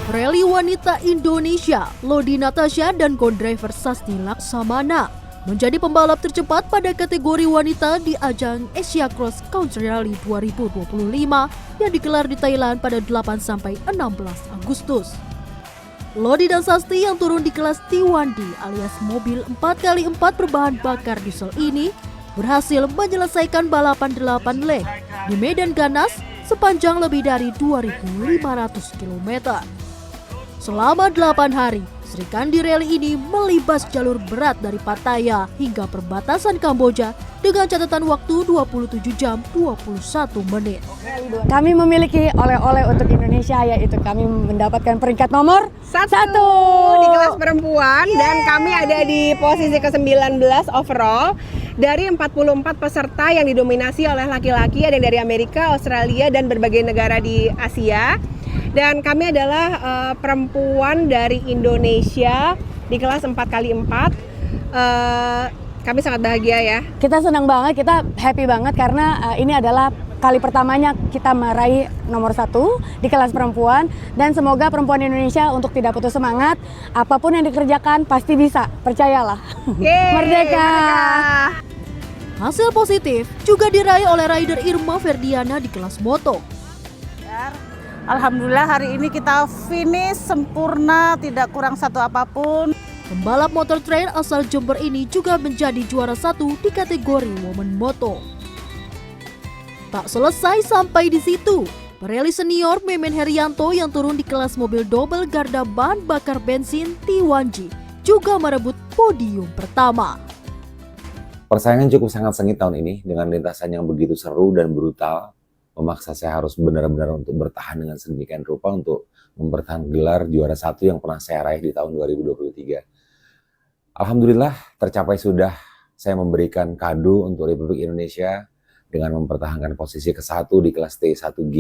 Rally wanita Indonesia, Lodi Natasha dan co-driver Sasti Laksamana menjadi pembalap tercepat pada kategori wanita di ajang Asia Cross Country Rally 2025 yang digelar di Thailand pada 8-16 Agustus. Lodi dan Sasti yang turun di kelas T1D alias mobil 4x4 berbahan bakar diesel ini berhasil menyelesaikan balapan 8 leg di medan ganas sepanjang lebih dari 2.500 km. Selama 8 hari, Sri Kandi Rally ini melibas jalur berat dari Pattaya hingga perbatasan Kamboja dengan catatan waktu 27 jam 21 menit. Kami memiliki oleh-oleh untuk Indonesia, yaitu kami mendapatkan peringkat nomor 1 di kelas perempuan. Dan kami ada di posisi ke-19 overall. Dari 44 peserta yang didominasi oleh laki-laki, ada yang dari Amerika, Australia, dan berbagai negara di Asia. Dan kami adalah perempuan dari Indonesia di kelas 4x4. Kami sangat bahagia ya. Kita senang banget, kita happy banget karena ini adalah kali pertamanya kita meraih nomor 1 di kelas perempuan. Dan semoga perempuan Indonesia untuk tidak putus semangat, apapun yang dikerjakan pasti bisa, percayalah. Merdeka! Hasil positif juga diraih oleh rider Irma Ferdiana di kelas moto. Alhamdulillah hari ini kita finish sempurna, tidak kurang satu apapun. Pembalap motor trail asal Jember ini juga menjadi juara 1 di kategori Women Moto. Tak selesai sampai di situ, pereli senior Memen Herianto yang turun di kelas mobil double garda bahan bakar bensin T1G juga merebut podium pertama. Persaingan cukup sangat sengit tahun ini dengan lintasan yang begitu seru dan brutal. Memaksa saya harus benar-benar untuk bertahan dengan sedemikian rupa untuk mempertahankan gelar juara 1 yang pernah saya raih di tahun 2023. Alhamdulillah tercapai sudah. Saya memberikan kado untuk Republik Indonesia dengan mempertahankan posisi ke-1 di kelas T1G,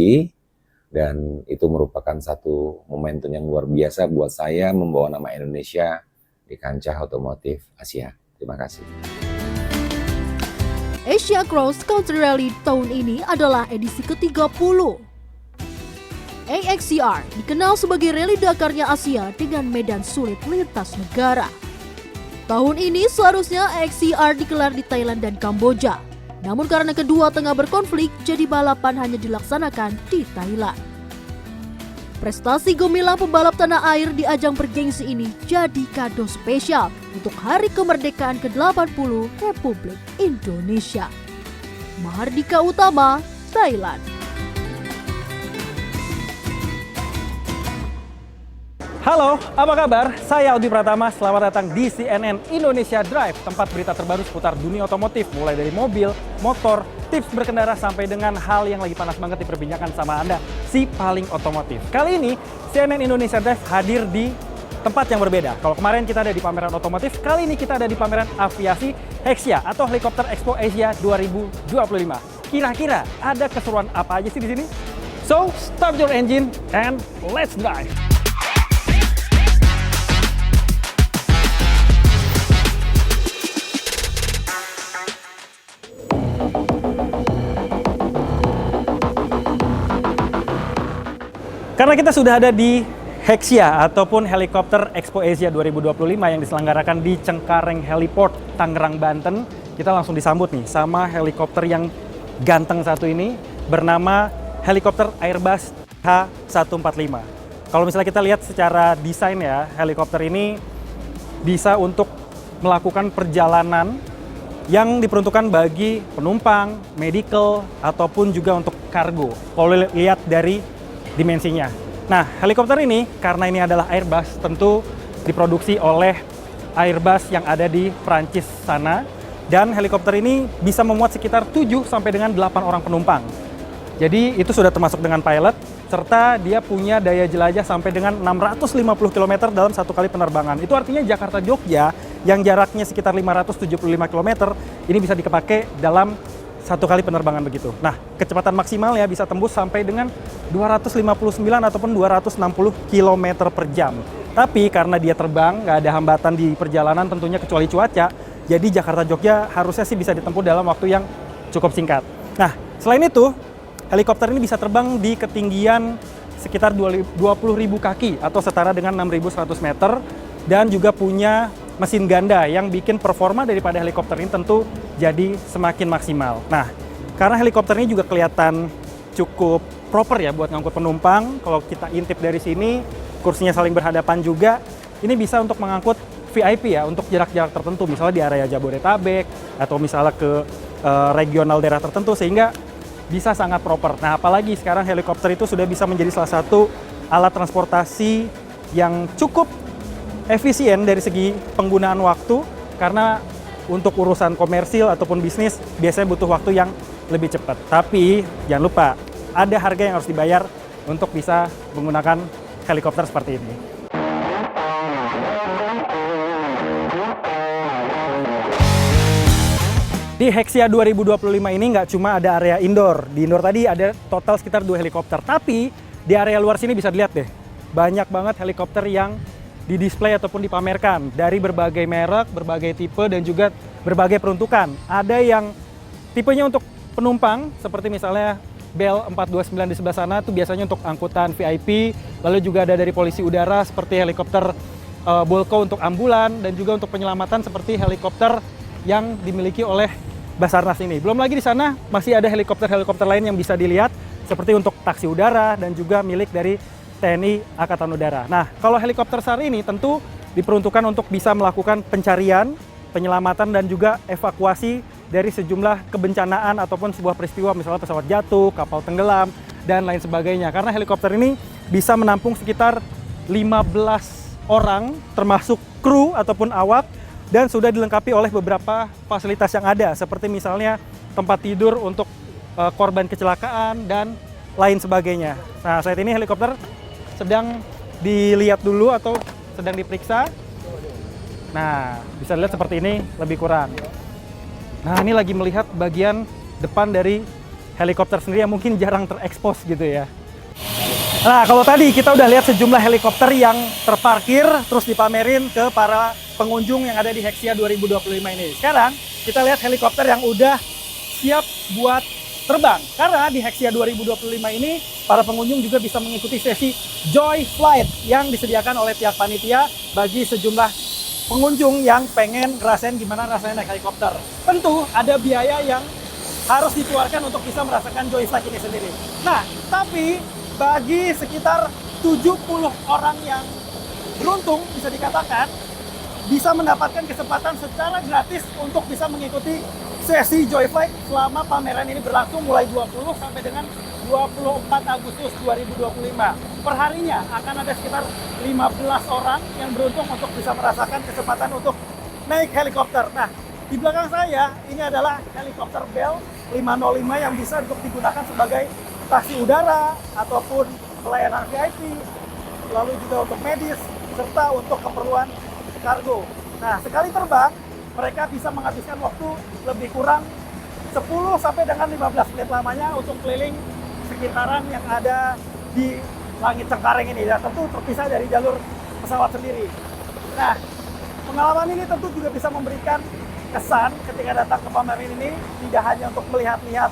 dan itu merupakan satu momentum yang luar biasa buat saya membawa nama Indonesia di kancah otomotif Asia. Terima kasih. Asia Cross Country Rally tahun ini adalah edisi ke-30. AXCR dikenal sebagai rally Dakarnya Asia dengan medan sulit lintas negara. Tahun ini seharusnya AXCR digelar di Thailand dan Kamboja. Namun karena kedua tengah berkonflik, jadi balapan hanya dilaksanakan di Thailand. Prestasi gemilang pembalap tanah air di ajang bergengsi ini jadi kado spesial untuk Hari Kemerdekaan ke-80 Republik Indonesia. Mahardika Utama, Thailand. Halo, apa kabar? Saya Albi Pratama, selamat datang di CNN Indonesia Drive, tempat berita terbaru seputar dunia otomotif, mulai dari mobil, motor, tips berkendara, sampai dengan hal yang lagi panas banget diperbincangkan sama Anda, si paling otomotif. Kali ini, CNN Indonesia Drive hadir di tempat yang berbeda. Kalau kemarin kita ada di pameran otomotif, kali ini kita ada di pameran aviasi HEXIA atau Helicopter Expo Asia 2025. Kira-kira ada keseruan apa aja sih di sini? So, start your engine and let's drive! Karena kita sudah ada di HEXIA ataupun Helicopter Expo Asia 2025 yang diselenggarakan di Cengkareng Heliport, Tangerang, Banten, kita langsung disambut nih sama helikopter yang ganteng satu ini bernama helikopter Airbus H145. Kalau misalnya kita lihat secara desain ya, helikopter ini bisa untuk melakukan perjalanan yang diperuntukkan bagi penumpang, medical, ataupun juga untuk kargo. Kalau lihat dari dimensinya. Nah, helikopter ini karena ini adalah Airbus, tentu diproduksi oleh Airbus yang ada di Prancis sana, dan helikopter ini bisa memuat sekitar 7 sampai dengan 8 orang penumpang. Jadi itu sudah termasuk dengan pilot, serta dia punya daya jelajah sampai dengan 650 km dalam satu kali penerbangan. Itu artinya Jakarta-Jogja yang jaraknya sekitar 575 km ini bisa dipakai dalam satu kali penerbangan begitu. Nah, kecepatan maksimal ya bisa tembus sampai dengan 259 ataupun 260 km per jam. Tapi karena dia terbang, nggak ada hambatan di perjalanan tentunya kecuali cuaca, jadi Jakarta-Jogja harusnya sih bisa ditempuh dalam waktu yang cukup singkat. Nah, selain itu, helikopter ini bisa terbang di ketinggian sekitar 20.000 kaki atau setara dengan 6.100 meter, dan juga punya mesin ganda yang bikin performa daripada helikopter ini tentu jadi semakin maksimal. Nah, karena helikopter ini juga kelihatan cukup proper ya buat ngangkut penumpang. Kalau kita intip dari sini, kursinya saling berhadapan juga. Ini bisa untuk mengangkut VIP ya, untuk jarak-jarak tertentu, misalnya di area Jabodetabek atau misalnya ke regional daerah tertentu, sehingga bisa sangat proper. Nah, apalagi sekarang helikopter itu sudah bisa menjadi salah satu alat transportasi yang cukup efisien dari segi penggunaan waktu, karena untuk urusan komersil ataupun bisnis biasanya butuh waktu yang lebih cepat. Tapi jangan lupa, ada harga yang harus dibayar untuk bisa menggunakan helikopter seperti ini. Di Hexia 2025 ini nggak cuma ada area indoor. Di indoor tadi ada total sekitar 2 helikopter. Tapi di area luar sini bisa dilihat deh, banyak banget helikopter yang di display ataupun dipamerkan dari berbagai merek, berbagai tipe, dan juga berbagai peruntukan. Ada yang tipenya untuk penumpang, seperti misalnya Bell 429 di sebelah sana, itu biasanya untuk angkutan VIP. Lalu juga ada dari polisi udara seperti helikopter Bolko untuk ambulan, dan juga untuk penyelamatan seperti helikopter yang dimiliki oleh Basarnas ini. Belum lagi di sana masih ada helikopter-helikopter lain yang bisa dilihat, seperti untuk taksi udara dan juga milik dari TNI Angkatan Udara. Nah, kalau helikopter SAR ini tentu diperuntukkan untuk bisa melakukan pencarian, penyelamatan, dan juga evakuasi dari sejumlah kebencanaan ataupun sebuah peristiwa, misalnya pesawat jatuh, kapal tenggelam, dan lain sebagainya. Karena helikopter ini bisa menampung sekitar 15 orang, termasuk kru ataupun awak, dan sudah dilengkapi oleh beberapa fasilitas yang ada, seperti misalnya tempat tidur untuk korban kecelakaan, dan lain sebagainya. Nah, saat ini helikopter sedang dilihat dulu atau sedang diperiksa. Nah, bisa dilihat seperti ini lebih kurang. Nah, ini lagi melihat bagian depan dari helikopter sendiri yang mungkin jarang terekspos gitu ya. Nah, kalau tadi kita udah lihat sejumlah helikopter yang terparkir terus dipamerin ke para pengunjung yang ada di Hexia 2025 ini. Sekarang kita lihat helikopter yang udah siap buat terbang. Karena di Hexia 2025 ini para pengunjung juga bisa mengikuti sesi Joy Flight yang disediakan oleh pihak panitia bagi sejumlah pengunjung yang pengen ngerasain gimana rasanya naik helikopter. Tentu ada biaya yang harus dikeluarkan untuk bisa merasakan Joy Flight ini sendiri. Nah, tapi bagi sekitar 70 orang yang beruntung, bisa dikatakan, bisa mendapatkan kesempatan secara gratis untuk bisa mengikuti sesi Joy Flight selama pameran ini berlangsung mulai 20 sampai dengan 24 Agustus 2025. Perharinya akan ada sekitar 15 orang yang beruntung untuk bisa merasakan kesempatan untuk naik helikopter. Nah, di belakang saya ini adalah helikopter Bell 505 yang bisa untuk digunakan sebagai taksi udara ataupun pelayanan VIP, lalu juga untuk medis, serta untuk keperluan kargo. Nah, sekali terbang, mereka bisa menghabiskan waktu lebih kurang 10 sampai dengan 15 menit lamanya untuk keliling sekitaran yang ada di langit Cengkareng ini, dan tentu terpisah dari jalur pesawat sendiri. Nah, pengalaman ini tentu juga bisa memberikan kesan ketika datang ke pameran ini, tidak hanya untuk melihat-lihat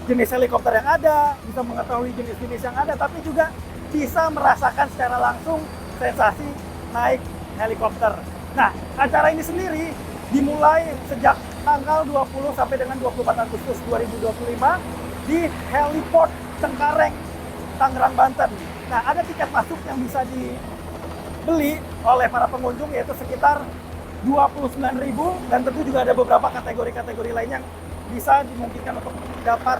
jenis helikopter yang ada, bisa mengetahui jenis-jenis yang ada, tapi juga bisa merasakan secara langsung sensasi naik helikopter. Nah, acara ini sendiri dimulai sejak tanggal 20 sampai dengan 24 Agustus 2025 di Heliport Cengkareng, Tangerang, Banten. Nah, ada tiket masuk yang bisa dibeli oleh para pengunjung, yaitu sekitar 29.000, dan tentu juga ada beberapa kategori-kategori lain yang bisa dimungkinkan untuk dapat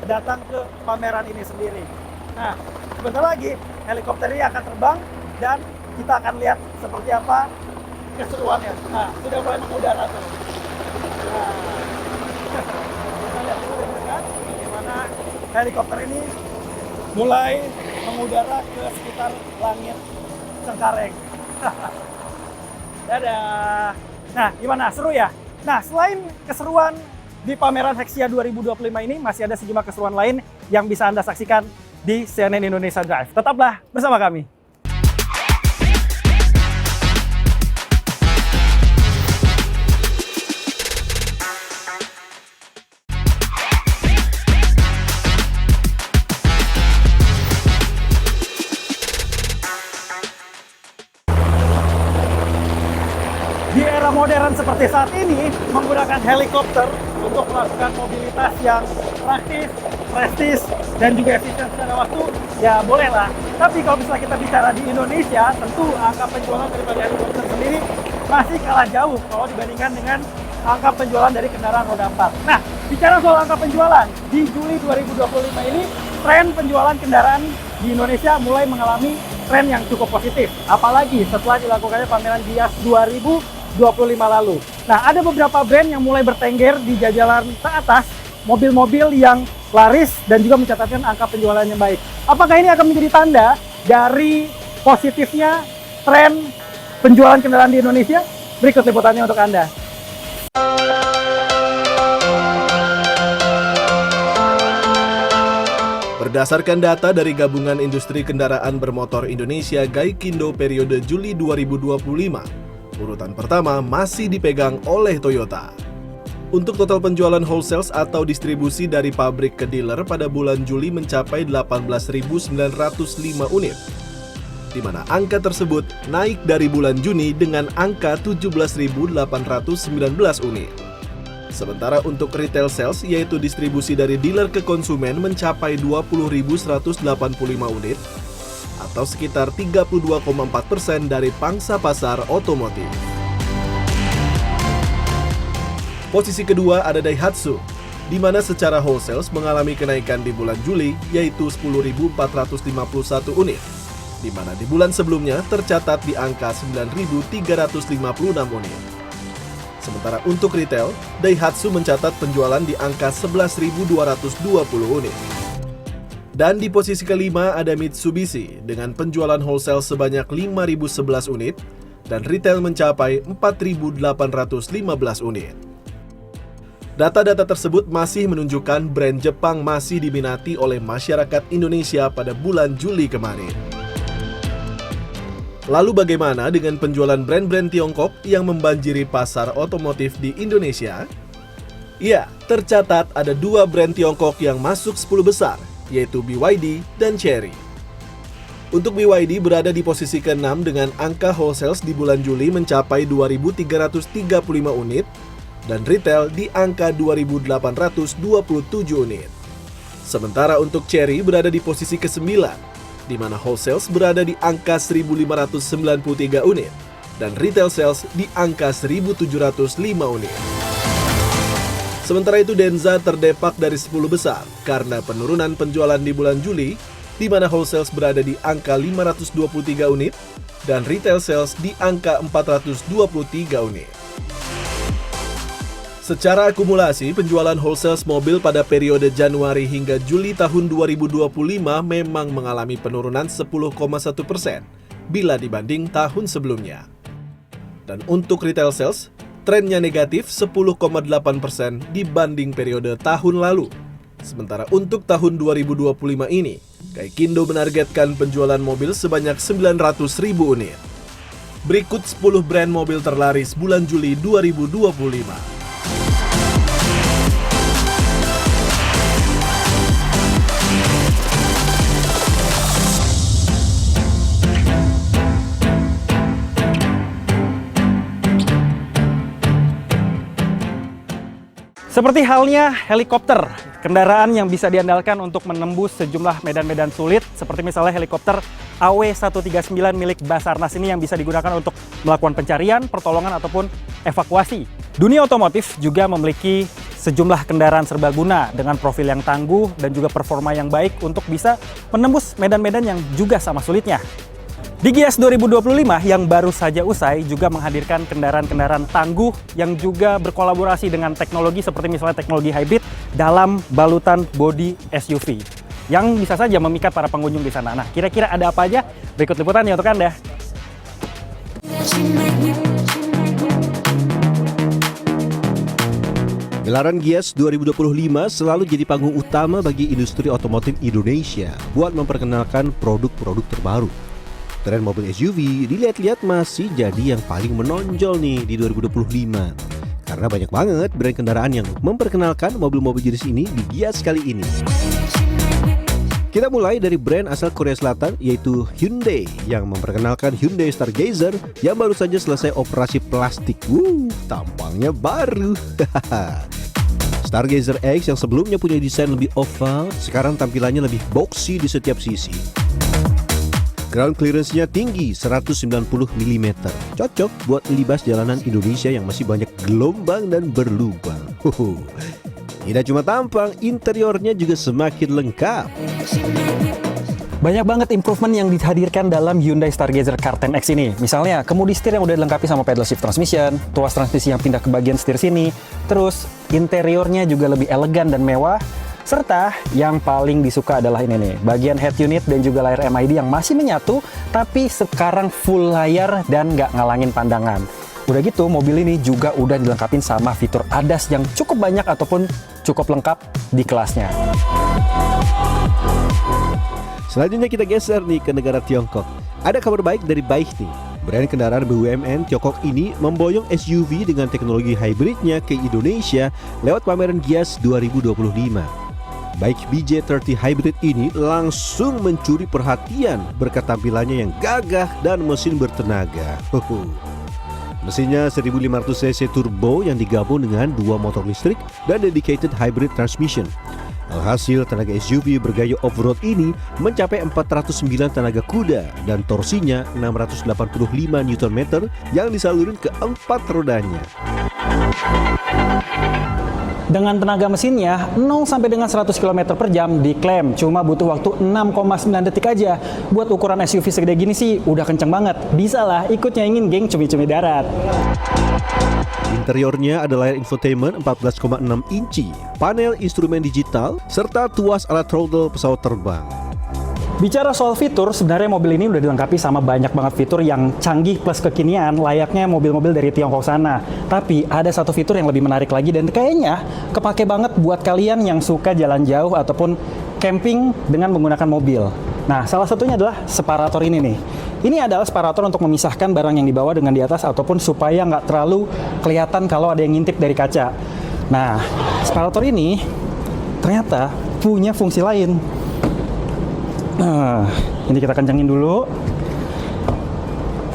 datang ke pameran ini sendiri. Nah, sebentar lagi helikopter ini akan terbang dan kita akan lihat seperti apa keseruannya. Nah, sudah mulai mengudara tuh. Nah, kita lihat dulu dari dekat bagaimana helikopter ini mulai mengudara ke sekitar langit Cengkareng. Dadah. Nah, gimana? Seru ya? Nah, selain keseruan di pameran Hexia 2025 ini, masih ada sejumlah keseruan lain yang bisa Anda saksikan di CNN Indonesia Drive. Tetaplah bersama kami. era modern seperti saat ini menggunakan helikopter untuk melakukan mobilitas yang praktis, prestis, dan juga efisien secara waktu, ya bolehlah. Tapi kalau misalnya kita bicara di Indonesia, tentu angka penjualan daripada helikopter sendiri masih kalah jauh kalau dibandingkan dengan angka penjualan dari kendaraan roda 4. Nah, bicara soal angka penjualan, di Juli 2025 ini tren penjualan kendaraan di Indonesia mulai mengalami tren yang cukup positif. Apalagi setelah dilakukannya pameran Gias 2025 lalu. Nah, ada beberapa brand yang mulai bertengger di jajaran teratas, mobil-mobil yang laris dan juga mencatatkan angka penjualan yang baik. Apakah ini akan menjadi tanda dari positifnya tren penjualan kendaraan di Indonesia? Berikut liputannya untuk Anda. Berdasarkan data dari Gabungan Industri Kendaraan Bermotor Indonesia Gaikindo periode Juli 2025, urutan pertama masih dipegang oleh Toyota. Untuk total penjualan wholesale atau distribusi dari pabrik ke dealer pada bulan Juli mencapai 18.905 unit, di mana angka tersebut naik dari bulan Juni dengan angka 17.819 unit. Sementara untuk retail sales, yaitu distribusi dari dealer ke konsumen mencapai 20.185 unit, atau sekitar 32,4% dari pangsa pasar otomotif. Posisi kedua ada Daihatsu, di mana secara wholesale mengalami kenaikan di bulan Juli, yaitu 10.451 unit, di mana di bulan sebelumnya tercatat di angka 9.356 unit. Sementara untuk retail, Daihatsu mencatat penjualan di angka 11.220 unit. Dan di posisi kelima ada Mitsubishi dengan penjualan wholesale sebanyak 5.011 unit dan retail mencapai 4.815 unit. Data-data tersebut masih menunjukkan brand Jepang masih diminati oleh masyarakat Indonesia pada bulan Juli kemarin. Lalu bagaimana dengan penjualan brand-brand Tiongkok yang membanjiri pasar otomotif di Indonesia? Ya, tercatat ada 2 brand Tiongkok yang masuk 10 besar, yaitu BYD dan Chery. Untuk BYD berada di posisi ke-6 dengan angka wholesale di bulan Juli mencapai 2.335 unit, dan retail di angka 2.827 unit. Sementara untuk Chery berada di posisi ke-9, di mana wholesale berada di angka 1.593 unit, dan retail sales di angka 1.705 unit. Sementara itu Denza terdepak dari 10 besar karena penurunan penjualan di bulan Juli, di mana wholesale berada di angka 523 unit, dan retail sales di angka 423 unit. Secara akumulasi, penjualan wholesale mobil pada periode Januari hingga Juli tahun 2025 memang mengalami penurunan 10,1% bila dibanding tahun sebelumnya. Dan untuk retail sales, trennya negatif 10,8% dibanding periode tahun lalu. Sementara untuk tahun 2025 ini, Gaikindo menargetkan penjualan mobil sebanyak 900.000 unit. Berikut 10 brand mobil terlaris bulan Juli 2025. Seperti halnya helikopter, kendaraan yang bisa diandalkan untuk menembus sejumlah medan-medan sulit, seperti misalnya helikopter AW139 milik Basarnas ini yang bisa digunakan untuk melakukan pencarian, pertolongan, ataupun evakuasi. Dunia otomotif juga memiliki sejumlah kendaraan serbaguna dengan profil yang tangguh dan juga performa yang baik untuk bisa menembus medan-medan yang juga sama sulitnya. Di Gias 2025 yang baru saja usai juga menghadirkan kendaraan-kendaraan tangguh yang juga berkolaborasi dengan teknologi seperti misalnya teknologi hybrid dalam balutan bodi SUV yang bisa saja memikat para pengunjung di sana. Nah, kira-kira ada apa aja? Berikut liputannya untuk Anda. Gelaran Gias 2025 selalu jadi panggung utama bagi industri otomotif Indonesia buat memperkenalkan produk-produk terbaru. Tren mobil SUV dilihat-lihat masih jadi yang paling menonjol nih di 2025. Karena banyak banget brand kendaraan yang memperkenalkan mobil-mobil jenis ini di Gias kali ini. Kita mulai dari brand asal Korea Selatan yaitu Hyundai yang memperkenalkan Hyundai Stargazer yang baru saja selesai operasi plastik. Tampangnya baru. Stargazer X yang sebelumnya punya desain lebih oval, sekarang tampilannya lebih boxy di setiap sisi. Ground clearance-nya tinggi 190 mm. Cocok buat libas jalanan Indonesia yang masih banyak gelombang dan berlubang. Tidak cuma tampang, interiornya juga semakin lengkap. Banyak banget improvement yang dihadirkan dalam Hyundai Stargazer Car10 X ini. Misalnya, kemudi setir yang udah dilengkapi sama pedal shift transmission, tuas transmisi yang pindah ke bagian setir sini, terus interiornya juga lebih elegan dan mewah, serta yang paling disuka adalah ini nih, bagian head unit dan juga layar MID yang masih menyatu, tapi sekarang full layar dan nggak ngalangin pandangan. Udah gitu, mobil ini juga udah dilengkapi sama fitur ADAS yang cukup banyak ataupun cukup lengkap di kelasnya. Selanjutnya kita geser nih ke negara Tiongkok. Ada kabar baik dari Baihting. Brand kendaraan BUMN Tiongkok ini memboyong SUV dengan teknologi hybridnya ke Indonesia lewat pameran Gias 2025. Baik BJ30 Hybrid ini langsung mencuri perhatian berkat tampilannya yang gagah dan mesin bertenaga. Mesinnya 1500 cc turbo yang digabung dengan 2 motor listrik dan dedicated hybrid transmission. Alhasil tenaga SUV bergaya off-road ini mencapai 409 tenaga kuda dan torsinya 685 Nm yang disalurin ke 4 rodanya. Dengan tenaga mesinnya 0 sampai dengan 100 km per jam diklaim cuma butuh waktu 6,9 detik aja. Buat ukuran SUV segede gini sih udah kenceng banget. Bisa lah ikut nyaingin geng cumi-cumi darat. Interiornya ada layar infotainment 14,6 inci, panel instrumen digital, serta tuas alat throttle pesawat terbang. Bicara soal fitur, sebenarnya mobil ini udah dilengkapi sama banyak banget fitur yang canggih plus kekinian layaknya mobil-mobil dari Tiongkok sana. Tapi ada satu fitur yang lebih menarik lagi dan kayaknya kepake banget buat kalian yang suka jalan jauh ataupun camping dengan menggunakan mobil. Nah, salah satunya adalah separator ini nih. Ini adalah separator untuk memisahkan barang yang dibawa dengan di atas ataupun supaya nggak terlalu kelihatan kalau ada yang ngintip dari kaca. Nah, separator ini ternyata punya fungsi lain. Nah, ini kita kencangin dulu.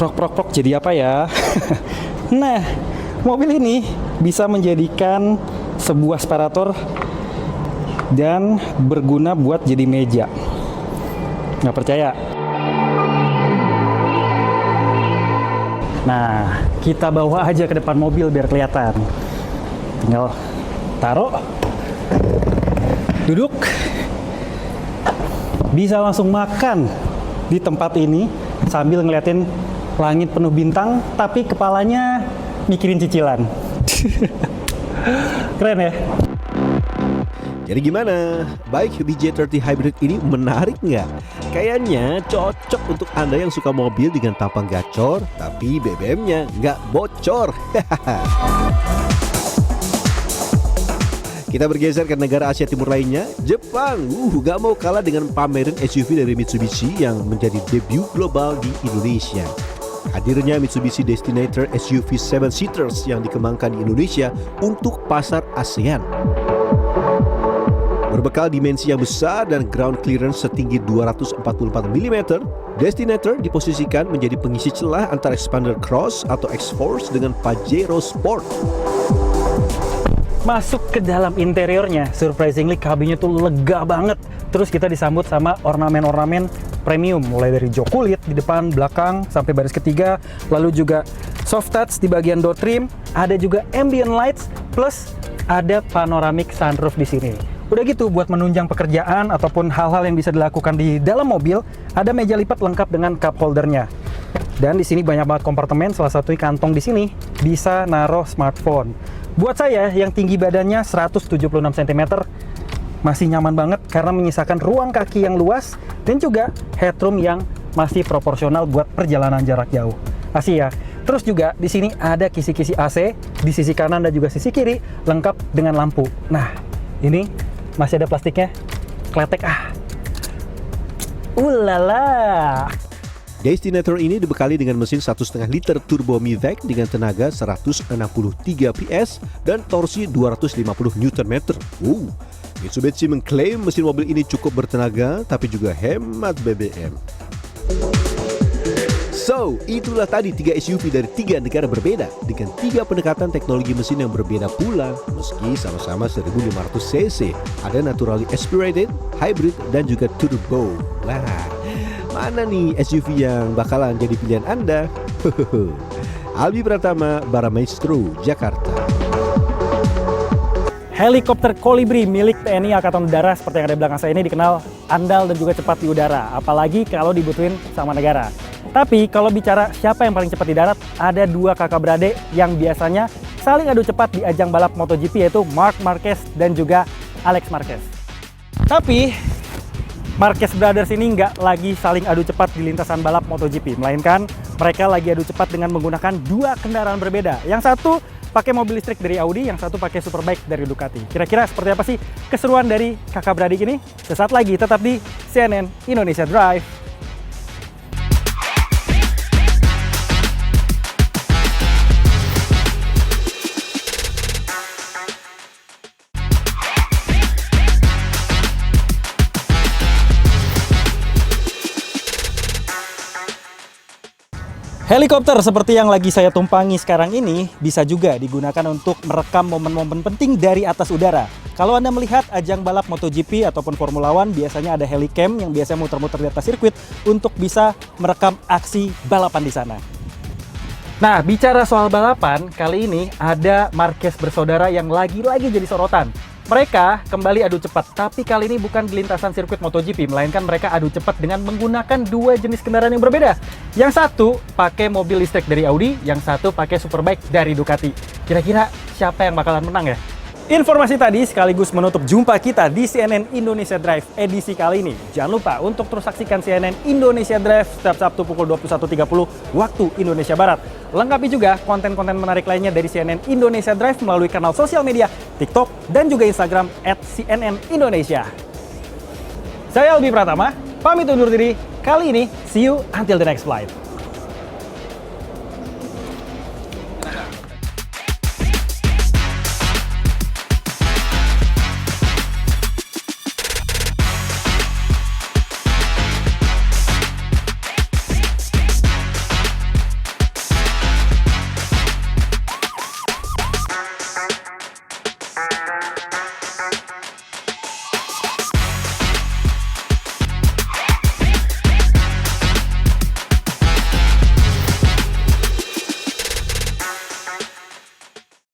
Prok jadi apa ya? Nah, mobil ini bisa menjadikan sebuah separator dan berguna buat jadi meja. Nggak percaya? Nah, kita bawa aja ke depan mobil biar kelihatan. Tinggal taruh, duduk, bisa langsung makan di tempat ini sambil ngeliatin langit penuh bintang, tapi kepalanya mikirin cicilan. Keren ya? Jadi gimana? Baik BJ30 Hybrid ini menarik nggak? Kayaknya cocok untuk Anda yang suka mobil dengan tampang gacor, tapi BBM-nya nggak bocor. Kita bergeser ke negara Asia Timur lainnya, Jepang. Gak mau kalah dengan pameran SUV dari Mitsubishi yang menjadi debut global di Indonesia. Hadirnya Mitsubishi Destinator SUV 7-seaters yang dikembangkan di Indonesia untuk pasar ASEAN. Berbekal dimensi yang besar dan ground clearance setinggi 244 mm, Destinator diposisikan menjadi pengisi celah antara Expander Cross atau X-Force dengan Pajero Sport. Masuk ke dalam interiornya, surprisingly kabinnya tuh lega banget. Terus kita disambut sama ornamen-ornamen premium, mulai dari jok kulit di depan, belakang, sampai baris ketiga. Lalu juga soft touch di bagian door trim, ada juga ambient lights, plus ada panoramic sunroof di sini. Udah gitu, buat menunjang pekerjaan ataupun hal-hal yang bisa dilakukan di dalam mobil, ada meja lipat lengkap dengan cup holdernya. Dan di sini banyak banget kompartemen, salah satunya kantong di sini bisa naruh smartphone. Buat saya yang tinggi badannya 176 cm, masih nyaman banget karena menyisakan ruang kaki yang luas dan juga headroom yang masih proporsional buat perjalanan jarak jauh. Asih ya. Terus juga di sini ada kisi-kisi AC di sisi kanan dan juga sisi kiri, lengkap dengan lampu. Nah, ini masih ada plastiknya, kletek ulala. Destinator ini dibekali dengan mesin 1,5 liter turbo MiVac dengan tenaga 163 PS dan torsi 250 Nm. Mitsubishi mengklaim mesin mobil ini cukup bertenaga tapi juga hemat BBM. So, itulah tadi 3 SUV dari 3 negara berbeda dengan 3 pendekatan teknologi mesin yang berbeda pula. Meski sama-sama 1500 cc, ada naturally aspirated, hybrid, dan juga turbo. Wah, mana nih SUV yang bakalan jadi pilihan Anda? Albi Pratama, Baramaestro, Jakarta. Helikopter Kolibri milik TNI Angkatan Udara seperti yang ada di belakang saya ini dikenal andal dan juga cepat di udara, apalagi kalau dibutuhin sama negara. Tapi kalau bicara siapa yang paling cepat di darat, ada 2 kakak beradik yang biasanya saling adu cepat di ajang balap MotoGP, yaitu Marc Marquez dan juga Alex Marquez. Tapi Marquez Brothers ini nggak lagi saling adu cepat di lintasan balap MotoGP, melainkan mereka lagi adu cepat dengan menggunakan 2 kendaraan berbeda. Yang satu pakai mobil listrik dari Audi, yang satu pakai Superbike dari Ducati. Kira-kira seperti apa sih keseruan dari kakak beradik ini? Sesaat lagi tetap di CNN Indonesia Drive. Helikopter seperti yang lagi saya tumpangi sekarang ini bisa juga digunakan untuk merekam momen-momen penting dari atas udara. Kalau Anda melihat ajang balap MotoGP ataupun Formula One, biasanya ada helicam yang biasanya muter-muter di atas sirkuit untuk bisa merekam aksi balapan di sana. Nah, bicara soal balapan, kali ini ada Marquez bersaudara yang lagi-lagi jadi sorotan. Mereka kembali adu cepat, tapi kali ini bukan di lintasan sirkuit MotoGP, melainkan mereka adu cepat dengan menggunakan 2 jenis kendaraan yang berbeda. Yang satu pakai mobil listrik dari Audi, yang satu pakai Superbike dari Ducati. Kira-kira siapa yang bakalan menang ya? Informasi tadi sekaligus menutup jumpa kita di CNN Indonesia Drive edisi kali ini. Jangan lupa untuk terus saksikan CNN Indonesia Drive setiap Sabtu pukul 21.30 waktu Indonesia Barat. Lengkapi juga konten-konten menarik lainnya dari CNN Indonesia Drive melalui kanal sosial media TikTok dan juga Instagram @CNNIndonesia. Saya Albi Pratama, pamit undur diri. Kali ini, see you until the next flight.